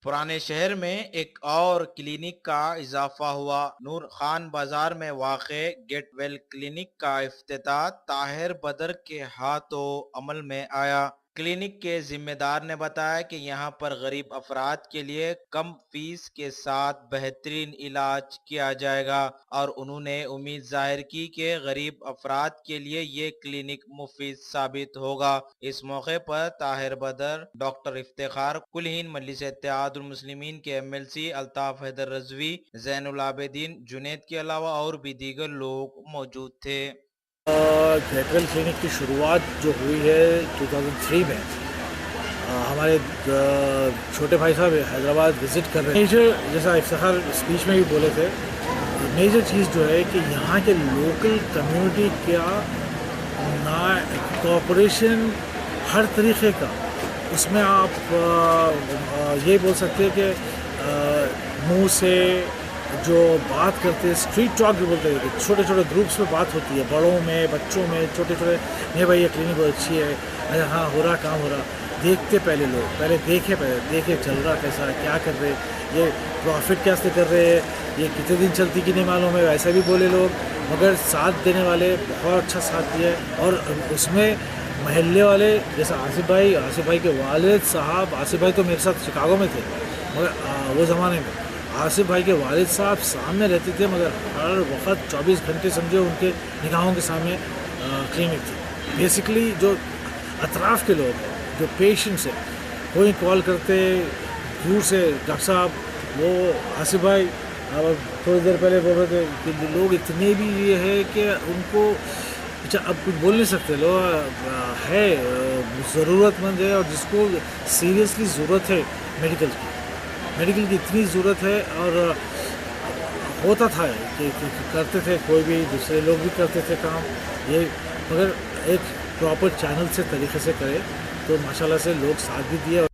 پرانے شہر میں ایک اور کلینک کا اضافہ ہوا۔ نور خان بازار میں واقع گیٹ ویل کلینک کا افتتاح طاہر بدر کے ہاتھوں عمل میں آیا۔ کلینک کے ذمہ دار نے بتایا کہ یہاں پر غریب افراد کے لیے کم فیس کے ساتھ بہترین علاج کیا جائے گا، اور انہوں نے امید ظاہر کی کہ غریب افراد کے لیے یہ کلینک مفید ثابت ہوگا۔ اس موقع پر طاہر بدر، ڈاکٹر افتخار، کلہین مجلس اتحاد المسلمین کے M L C Altaf Haider Rizvi, Zain ul Abideen Junaid کے علاوہ اور بھی دیگر لوگ موجود تھے۔ گیٹ ویل کلینک کی شروعات جو ہوئی ہے 2003 میں، ہمارے چھوٹے بھائی صاحب حیدرآباد وزٹ کر رہے ہیں۔ میجر، جیسا افتخار اسپیچ میں بھی بولے تھے، میجر چیز جو ہے کہ یہاں کے لوکل کمیونٹی کا کوآپریشن ہر طریقے کا، اس میں آپ یہ بول سکتے ہیں کہ منہ سے جو بات کرتے ہیں، اسٹریٹ ٹاک بھی بولتے ہیں، کہ چھوٹے چھوٹے گروپس میں بات ہوتی ہے، بڑوں میں، بچوں میں، چھوٹے چھوٹے، نہیں بھائی یہ کلینک بہت اچھی ہے، ہاں ہو رہا کام ہو رہا، دیکھتے پہلے لوگ، پہلے دیکھے چل رہا کیسا ہے، کیا کر رہے، یہ پروفٹ کیسے کر رہے ہیں، یہ کتنے دن چلتی کہ نہیں معلوم ہے، ویسا بھی بولے لوگ، مگر ساتھ دینے والے بہت اچھا ساتھ دیا ہے۔ اور اس میں محلے والے جیسا آصف بھائی کے والد صاحب، آصف بھائی تو میرے ساتھ شکاگو میں تھے، مگر وہ زمانے میں آصف بھائی کے والد صاحب سامنے رہتے تھے، مگر ہر وقت 24 گھنٹے سمجھے ان کے نگاہوں کے سامنے کلینک تھی۔ بیسکلی جو اطراف کے لوگ ہیں، جو پیشنٹس ہیں، کوئی کال کرتے دور سے، ڈاکٹر صاحب وہ آصف بھائی تھوڑی دیر پہلے بول رہے تھے کہ لوگ اتنے بھی یہ ہے کہ ان کو اب کچھ بول نہیں سکتے، لوگ ہے ضرورت مند ہے، اور جس کو سیریسلی ضرورت ہے میڈیکل کی اتنی ضرورت ہے، اور ہوتا تھا کہ کرتے تھے، کوئی بھی دوسرے لوگ بھی کرتے تھے کام یہ، مگر ایک پراپر چینل سے طریقے سے کرے تو ماشاءاللہ سے لوگ ساتھ بھی دیے۔